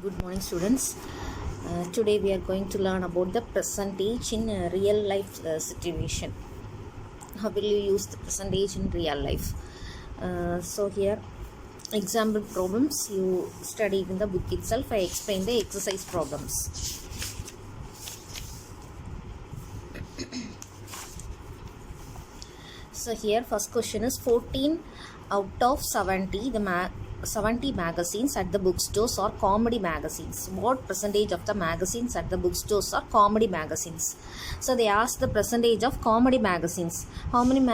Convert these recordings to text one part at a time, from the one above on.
Good morning, students. Today we are going to learn about the percentage in real life situation. How will you use the percentage in real life? So here, example problems you study in the book itself. I explain the exercise problems. So here, first question is 14 out of 70. 70 magazines at the bookstores are comedy magazines. What percentage of the magazines at the bookstores are comedy magazines? So they asked the percentage of comedy magazines. How many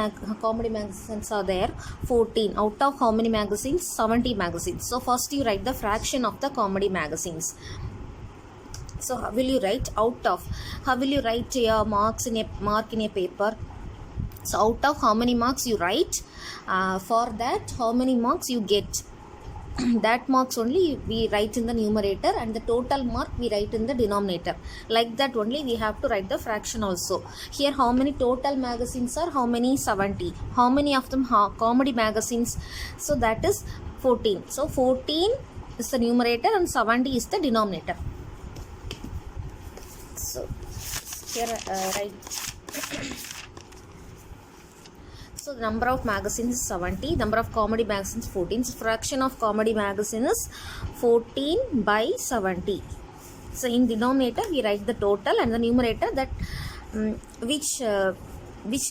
comedy magazines are there? 14. Out of how many magazines? 70 magazines. So first you write the fraction of the comedy magazines. So how will you write out of? How will you write your mark in a paper? So out of how many marks you write? For that, how many marks you get? That marks only we write in the numerator, and the total mark we write in the denominator. Like that only we have to write the fraction also. Here how many total magazines are? How many? 70. How many of them comedy magazines? So that is 14. So 14 is the numerator and 70 is the denominator. So here write. So the number of magazines is 70, number of comedy magazines 14. So fraction of comedy magazine is 14 by 70. So in denominator we write the total, and the numerator that which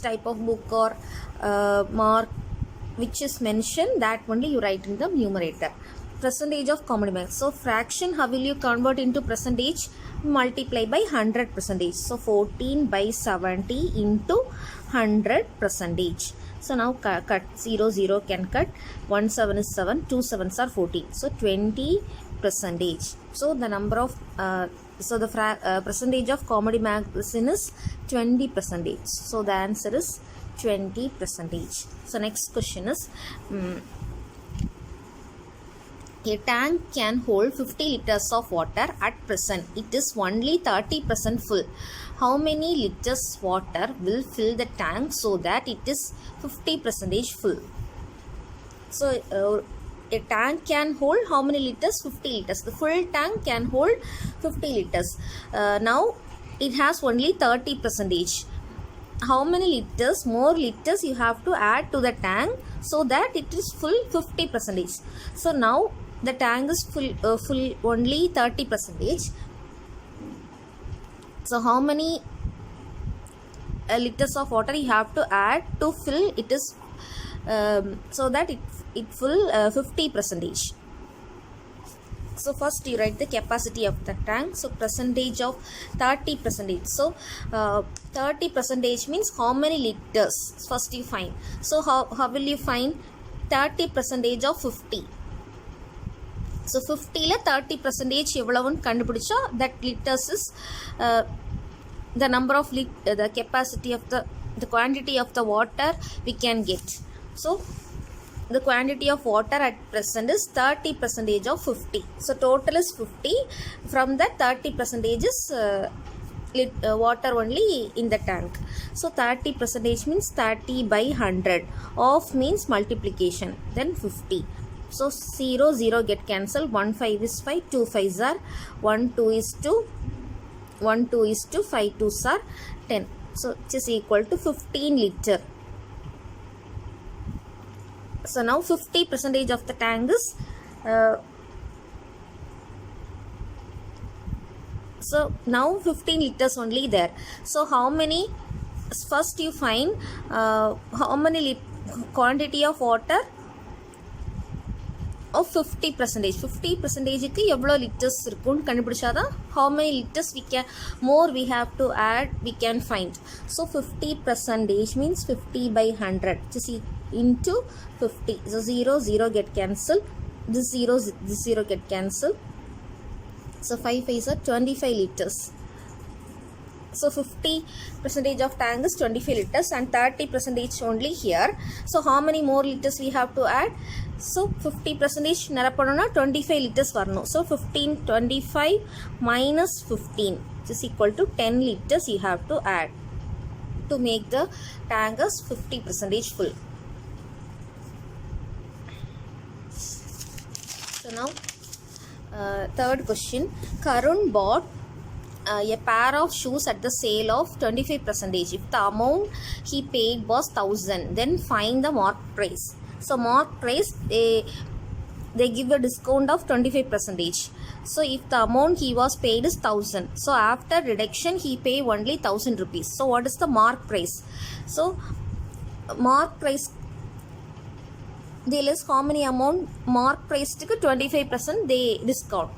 type of book or mark which is mentioned, that only you write in the numerator. Percentage of comedy magazine. So fraction, how will you convert into percentage? Multiply by 100%. So 14 by 70 into 100 percentage. So now cut 0 0 can cut, 1 7 is 7, 2 7s are 14. So 20%. So the number of percentage of comedy magazine is 20%. So the answer is 20%. So next question is a tank can hold 50 liters of water. At present, it is only 30% full. How many liters water will fill the tank so that it is 50% full? So, a tank can hold how many liters? 50 liters. The full tank can hold 50 liters. Now, it has only 30%. How many liters, more liters you have to add to the tank so that it is full 50%. So, now the tank is full only 30%. So how many liters of water you have to add to fill it is so that it full 50%. So first you write the capacity of the tank. So percentage of 30%. So 30% means how many liters? First you find. So how will you find 30% of 50? So 50 la 30% எவ்வளவுன்னு கண்டுபிடிச்சா that liters is the number of the capacity of the quantity of the water we can get. So the quantity of water at present is 30% of 50. So total is 50. From that 30% is water only in the tank. So 30% means 30 by 100. Of means multiplication. Then 50. So 0 0 get cancelled. 1 5 is 5. 2 5s are 1 2 is 2. 1 2 is 2. 5 2s are 10. So it is equal to 15 liter. So now 50% of the tank is so now 15 liters only there. So how many? First you find how many quantity of water of 50%. 50% க்கு எவ்வளோ liters இருக்குன்னு கண்டுபிடிச்சாதான் how many liters we have to add we can find. So 50% means 50 by 100 just into 50. So 0 0 get cancelled. This 0 get cancelled. So 5 5s are 25 liters. So 50% of tank is 25 liters and 30% only here. So how many more liters we have to add? So 50% நிரப்பணும்னா 25 liters வரணும். So 25 minus 15 is equal to 10 liters you have to add to make the tank as 50% full. So now Third question. Karun bought a pair of shoes at the sale of 25%. If the amount he paid was 1000, then find the mark price. So mark price, they give a discount of 25%. So if the amount he was paid is 1000, so after reduction he pay only 1000 rupees. So what is the mark price? So mark price, they less how many amount mark price to 25% they discount.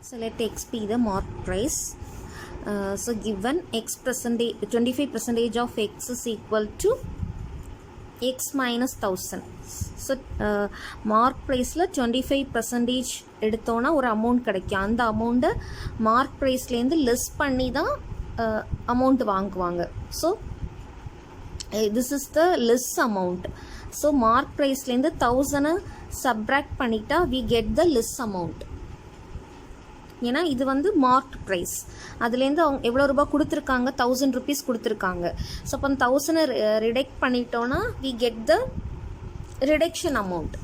So let x be the mark price. So given x percentage, 25% of x is equal to x minus 1000. So mark priceல 25% எடுத்தோன்னா ஒரு amount கிடைக்கும். அந்த அமௌண்ட்டை mark ப்ரைஸ்லேருந்து less பண்ணி தான் amount வாங்குவாங்க. So this is the less amount. So mark ப்ரைஸ்லேருந்து 1000 subtract பண்ணிட்டா we get the less amount. ஏன்னா இது வந்து மார்க் ப்ரைஸ், அதுலேருந்து அவங்க எவ்வளோ ரூபா கொடுத்துருக்காங்க, 1000 rupees கொடுத்துருக்காங்க. ஸோ அப்போ அந்த 1000 ரிடக்ட் பண்ணிட்டோன்னா we get the reduction amount.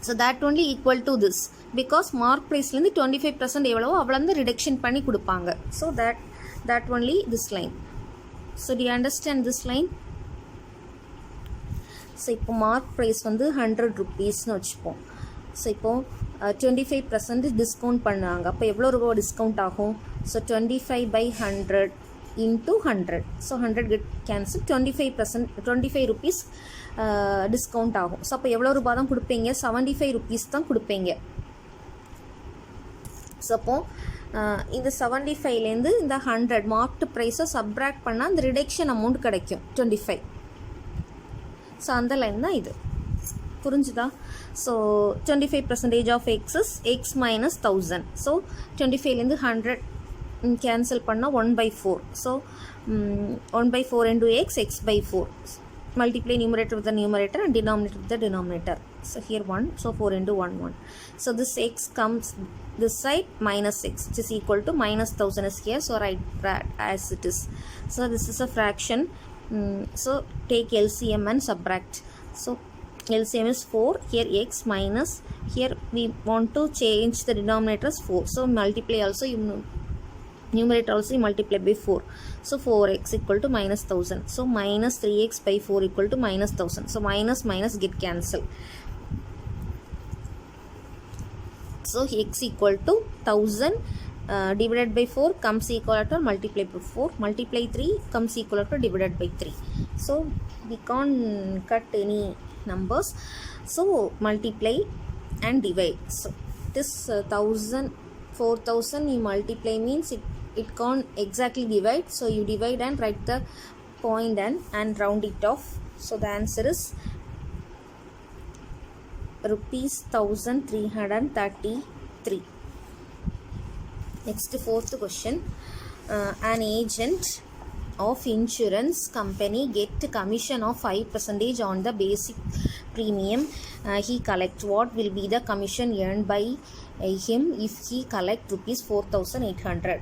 So that only equal to this, because mark ப்ரைஸ்லேருந்து 25% எவ்வளவோ அவ்வளோ வந்து ரிடக்ஷன் பண்ணி கொடுப்பாங்க. So that only this line. So do you understand this line? So இப்போ மார்க் ப்ரைஸ் வந்து 100 rupeesனு வச்சுப்போம். ஸோ இப்போது 25% டிஸ்கவுண்ட் பண்ணாங்க. அப்போ எவ்வளோ ரூபா டிஸ்கவுண்ட் ஆகும்? So 25/100 into 100. So 100 get cancel, 25 rupees discount ஆகும். ஸோ அப்போ எவ்வளோ ரூபா தான் கொடுப்பீங்க? 75 rupees தான் கொடுப்பீங்க. ஸோ அப்போது இந்த 75லேருந்து இந்த 100 மார்க்டு ப்ரைஸை சப்ராக்ட் பண்ணால் அந்த ரிடக்ஷன் அமௌண்ட் கிடைக்கும் 25. ஸோ அந்த லைன் தான் இது. புரிஞ்சுதா? So 25% of x is x minus 1000. So 25லேருந்து 100 கேன்சல் பண்ணால் 1/4. So 1/4 into x by 4. Multiply numerator with the numerator and denominator with the denominator. So here 1, so 4 into 1, 1. So this x comes this side, minus x, which is equal to minus 1000 is here. So write that as it is. So this is a fraction. So take LCM and subtract. So LCM is 4, here x minus, here we want to change the denominator as 4. So multiply also, numerator also you multiply by 4. So 4x equal to minus 1000. So minus 3x by 4 equal to minus 1000. So minus minus get cancel. So x equal to 1000 divided by 4 comes equal to multiply by 4. Multiply 3 comes equal to divided by 3. So we can't cut any numbers. So multiply and divide. So this 1000, 4000 you multiply means it can't exactly divide. So you divide and write the point and round it off. So the answer is rupees 1333. Next, fourth question. An agent of insurance company get commission of 5% on the basic premium he collect. What will be the commission earned by him if he collect rupees 4800?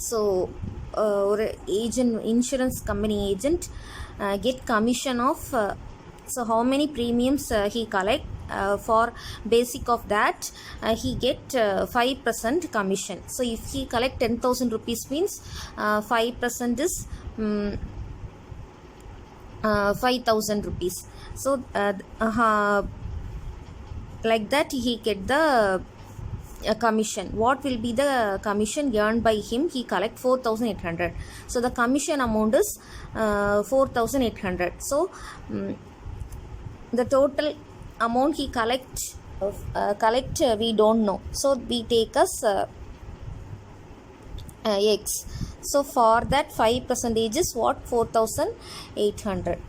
So or agent, insurance company agent get commission of so how many premiums he collect, for basic of that he get 5% commission. So if he collect 10,000 rupees means 5% is 5,000 rupees. So like that he get the commission. What will be the commission earned by him? He collect 4800. So the commission amount is 4800. So the total amount he collect we don't know. So we take as x. So for that 5% is what? 4800.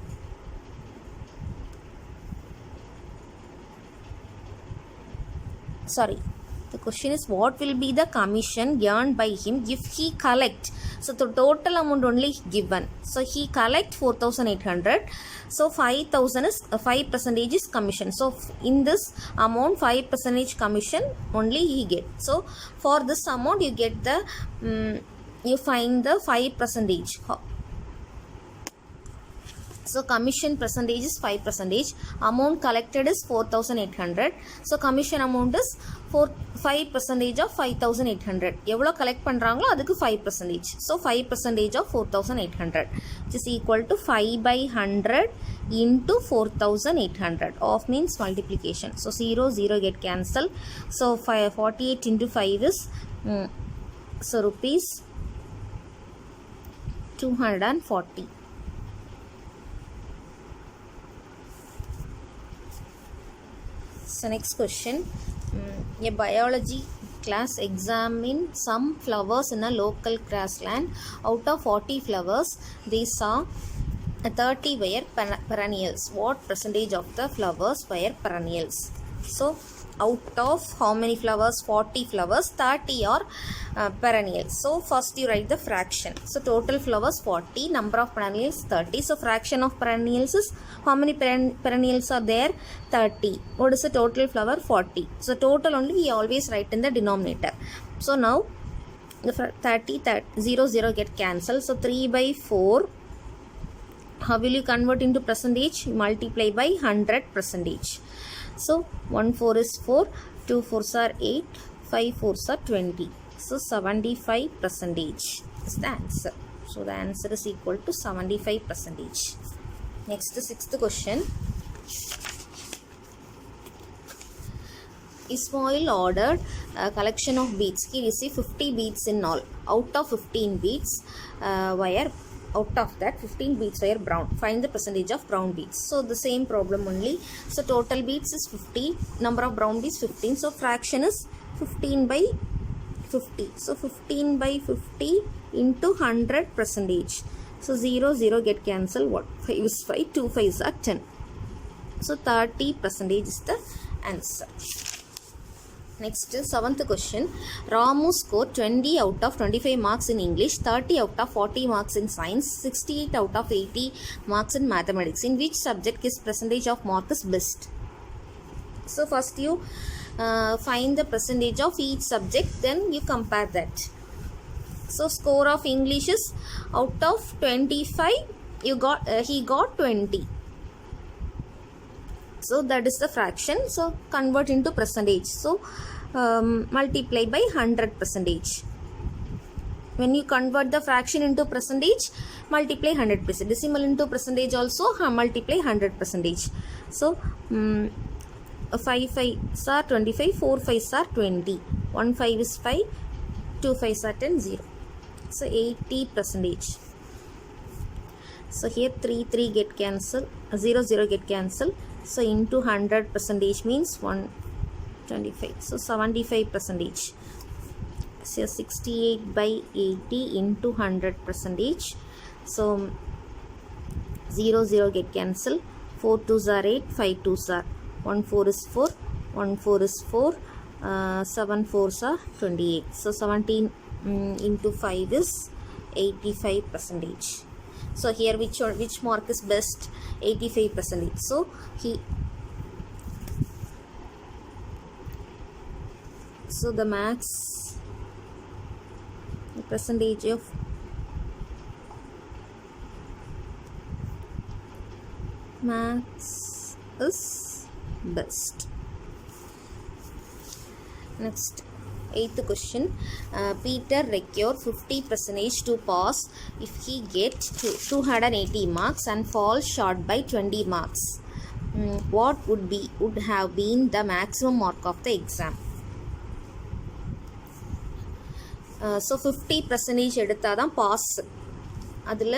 Sorry, the question is what will be the commission earned by him if he collect. So the total amount only given. So he collect 4800. So 5000 is 5% is commission. So in this amount 5% commission only he get. So for this amount you get the you find the 5%. So commission percentage is 5%. Amount collected is 4,800. So commission amount is 5% of 5,800. எவ்வளோ collect பண்ணுறாங்களோ அதுக்கு 5%. So 5% of 4,800, which is equal to 5 by 100 into 4,800. Of means multiplication. So 0 get cancelled. So 48 into 5 is so rupees 240. So next question, a biology class examined some flowers in a local grassland. Out of 40 flowers, they saw 30 were perennials. What percentage of the flowers were perennials? So out of how many flowers? 40 flowers, 30 are perennials. So first you write the fraction. So total flowers 40, number of perennials 30. So fraction of perennials is, how many perennials are there? 30. What is the total flower? 40. So total only we always write in the denominator. So now the 30, 0 get cancelled. So 3 by 4. How will you convert into percentage? Multiply by 100%. So 1 4 is 4, 2 4s are 8, 5 4s are 20. So 75% is the answer. So the answer is equal to 75%. Next, the sixth question. Ismail ordered a collection of beads. He received 50 beads in all. Out of 15 beads out of that 15 beads were brown. Find the percentage of brown beads. So the same problem only. So total beads is 50, number of brown beads 15. So fraction is 15 by 50. So 15 by 50 into 100%. So 0 get cancelled. What? 5 is 5, 2 5s are 10. So 30% is the answer. Next, seventh question. Ramu scored 20 out of 25 marks in English, 30 out of 40 marks in science, 68 out of 80 marks in mathematics. In which subject his percentage of mark is best? So first you find the percentage of each subject, then you compare that. So score of English is, out of 25 he got 20. So that is the fraction. So convert into percentage. So multiply by 100%. When you convert the fraction into percentage, multiply 100%. Decimal into percentage also multiply 100%. So 5 5s are 25, 4 5s are 20, 1 5 is 5, 2 5s are 10, 0. So 80%. So here 3 get cancelled, 0 get cancelled. So into 100% means 125. So 75%. So 68 by 80 into 100%. So 0 get cancelled. 4 2s are 8, 5 2s are 1 4 is 4, 1 4 is 4, 7 4s are 28. So 17 into 5 is 85%. So here which mark is best? 85%. So the max, the percentage of max is best. Next, eighth question. Peter required 50% to pass if he gets 280 marks and falls short by 20 marks. What would have been the maximum mark of the exam? So 50% எடுத்தாதான் pass. அதில்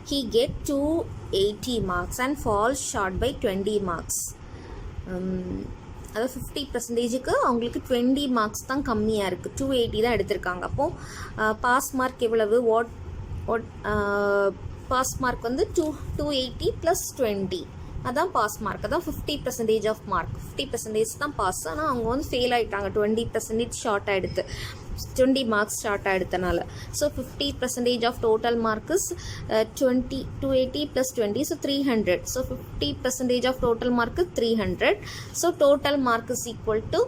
he get 280 marks and falls short by 20 marks. அதாவது 50%க்கு அவங்களுக்கு 20 marks தான் கம்மியாக இருக்குது, 280 தான் எடுத்திருக்காங்க. அப்போது pass mark எவ்வளவு? பாஸ் மார்க் வந்து 280 + 20, அதான் பாஸ் மார்க். அதான் 50% ஆஃப் மார்க். 50% தான் பாஸ். ஆனால் அவங்க வந்து ஃபெயில் ஆகிட்டாங்க, 20% ஷார்ட் ஆகிடுது, 20 மார்க்ஸ் ஷார்ட் ஆகிடுறதுனால. So 50% of total mark is 280 + 20, so 300. So 50% of total mark 300. So total mark is equal to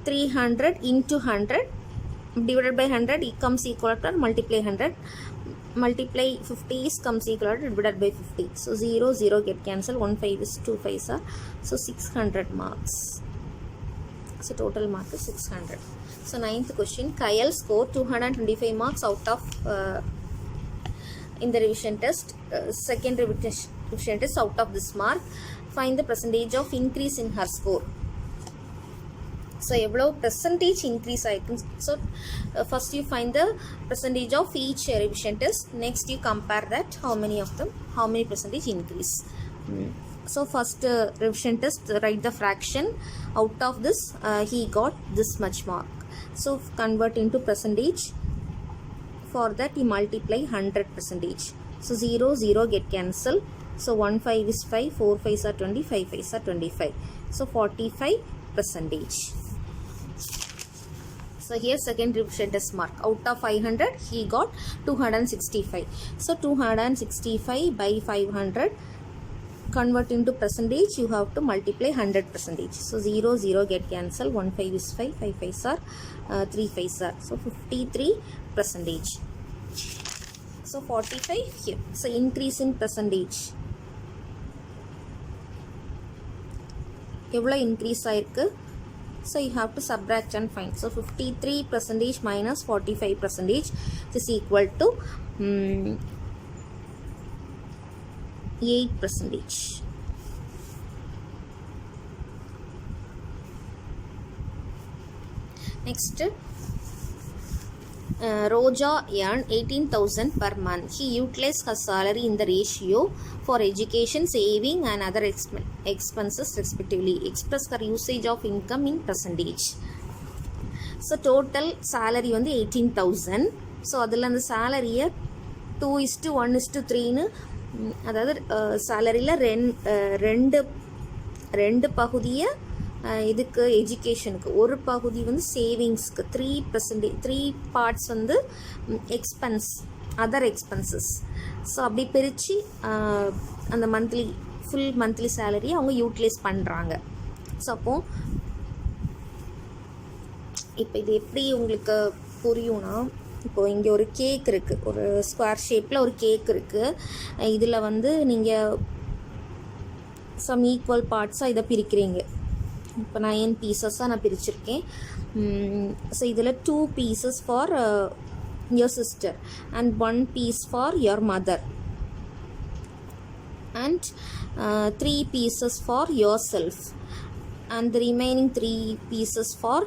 300 into 100 divided by 100 comes equal to multiply 100. multiply 50 is comes equal to divided by 50. So 0, 0 get cancelled. 1 5 is 2 5s are. So 600 marks. So total mark is 600. So 9th question, Kyle scored 225 marks out of in the revision test. Second revision test out of this mark. Find the percentage of increase in her score. So எவ்வளோ percentage increase ஆயிருக்கு. So first you find the percentage of each revision test. Next you compare that how many of them, how many percentage increase. So first revision test, write the fraction. Out of this he got this much mark. So convert into percentage. For that you multiply 100 percentage. So 0, 0 get cancelled. So 1 5 is 5, 4 5s are 20, 5 5s are 25. So 45 percentage. So here second revision test mark. Out of 500 he got 265. So 265 by 500, convert into percentage, you have to multiply 100 percentage. So 0, 0 get cancelled. 1 5 is 5, 5 5s are 3 5s are. So 53 percentage. So 45 here. So increase in percentage. எவ்வளோ increase ஆயிருக்கு? So you have to subtract and find. So 53 percentage minus 45 percentage is equal to 8 percentage. Next, Roja earned 18,000 per month. He utilized her salary in the ratio for education, saving and other expenses respectively. Express her usage of income in percentage. So total salary வந்து 18,000. So அதில் அந்த சாலரியை 2:1:3ன்னு, அதாவது சாலரியில் ரெண்டு பகுதியை இதுக்கு எஜுகேஷனுக்கு, ஒரு பகுதி வந்து சேவிங்ஸ்க்கு, 3 பார்ட்ஸ் வந்து எக்ஸ்பென்ஸ், அதர் எக்ஸ்பென்சஸ். ஸோ அப்படி பிரித்து அந்த ஃபுல் மந்த்லி சேலரியை அவங்க யூட்டிலைஸ் பண்ணுறாங்க. ஸோ அப்போது இப்போ இது எப்படி உங்களுக்கு புரியும்னா, இப்போது இங்கே ஒரு கேக் இருக்குது, ஒரு ஸ்கொயர் ஷேப்பில் ஒரு கேக் இருக்குது. இதில் வந்து நீங்கள் சம் ஈக்குவல் பார்ட்ஸாக இதை பிரிக்கிறீங்க. இப்போ 9 பீசஸாக நான் பிரிச்சிருக்கேன். ஸோ இதில் 2 pieces for your sister and 1 piece for your mother and 3 pieces for yourself and the remaining 3 pieces for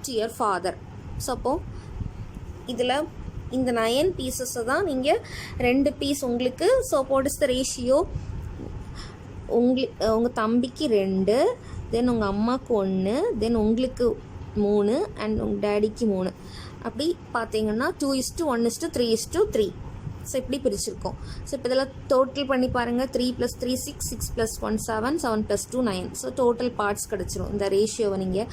to your father. So அப்போது இதில் இந்த 9 பீசஸை தான் நீங்கள் 2 பீஸ் உங்களுக்கு. So what is the ratio? உங்கள் தம்பிக்கு 2, தென் உங்கள் அம்மாவுக்கு 1, தென் உங்களுக்கு 3 அண்ட் உங்கள் டேடிக்கு 3. அப்படி பார்த்தீங்கன்னா 2:1:3:3. ஸோ இப்படி பிரிச்சிருக்கோம். ஸோ இப்போ இதெல்லாம் டோட்டல் பண்ணி பாருங்கள். 3 + 3 6, 6 + 1 7, 7 + 2 9. ஸோ டோட்டல் பார்ட்ஸ் கிடச்சிரும். இந்த ரேஷியோவை நீங்கள்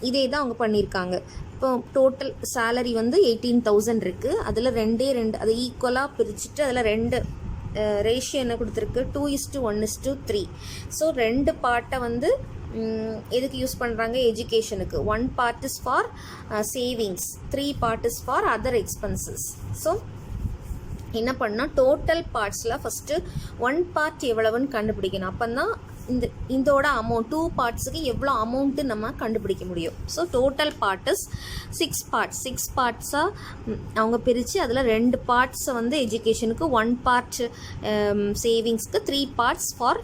இதே தான் அவங்க பண்ணியிருக்காங்க. இப்போ டோட்டல் சேலரி வந்து 18,000 இருக்குது. அதில் 2 அதை ஈக்குவலாக பிரிச்சுட்டு அதில் 2 ரேஷியோ என்ன கொடுத்துருக்கு? 2:1:3. ஸோ 2 பார்ட்டை வந்து எதுக்கு யூஸ் பண்ணுறாங்க? எஜுகேஷனுக்கு. 1 part is for savings, 3 part is for other expenses. So என்ன பண்ணால் டோட்டல் பார்ட்ஸில் ஃபஸ்ட்டு 1 part எவ்வளவுன்னு கண்டுபிடிக்கணும். அப்போ தான் இதோட அமௌண்ட் 2 பார்ட்ஸுக்கு எவ்வளோ அமௌண்ட்டு நம்ம கண்டுபிடிக்க முடியும். So total part is 6 parts. 6 பார்ட்ஸாக அவங்க பிரித்து அதில் 2 பார்ட்ஸை வந்து எஜுகேஷனுக்கு, 1 part சேவிங்ஸ்க்கு, 3 parts for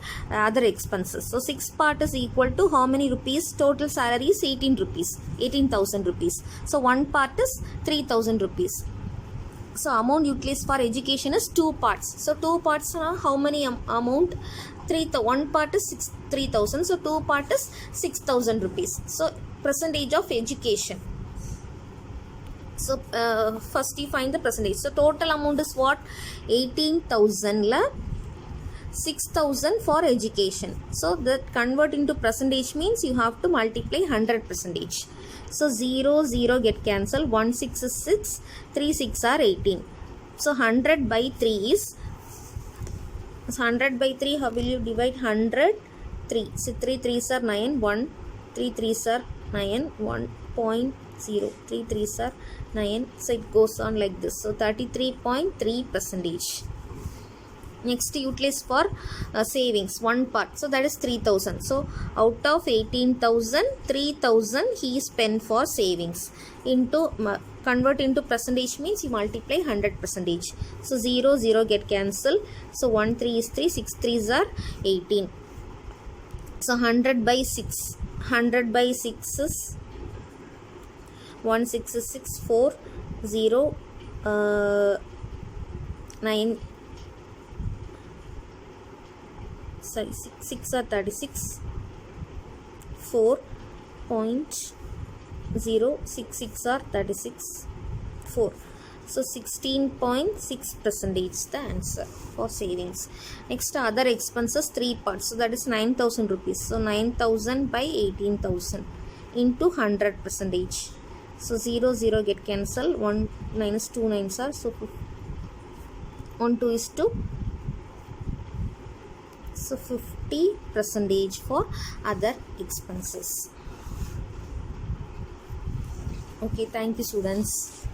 other expenses. So 6 part is equal to how many rupees? Total salary is 18,000 rupees. So 1 part is 3,000 rupees. So amount utilized for education is 2 parts. So 2 parts are how many amount? 1 part is 3,000. So 2 part is 6,000 rupees. So percentage of education. So first you find the percentage. So total amount is what? 18,000 la 6,000 for education. So that convert into percentage means you have to multiply 100 percentage. So 0, 0 get cancelled. 1 6 is 6, 3 6 are 18. So 100 by 3 is 100 by 3. How will you divide 100? 3. So 3 3s are 9. 1 3 3s are 9. 1.6 0, 3 3s are 9, so it goes on like this. So 33.3 percentage. Next, utilize for savings, one part, so that is 3000. So out of 18,000, 3000 he spent for savings. Into convert into percentage means you multiply 100 percentage. So 0 0 get cancelled. So 1 3 is 3, 6 3s are 18. So 100 by 6, 100 by 6 is 1 6 is 6, 4 0 9, sorry, 6 are 36, 4.066 are 36, 4. So 16.6 percentage the answer for savings. Next, other expenses, 3 parts, so that is 9,000 rupees. So 9,000 by 18,000 into 100 percentage. So 0 0 get cancelled, 1 minus 2 9s are, so 1 2 is 2. So 50 percentage for other expenses. Okay, thank you students.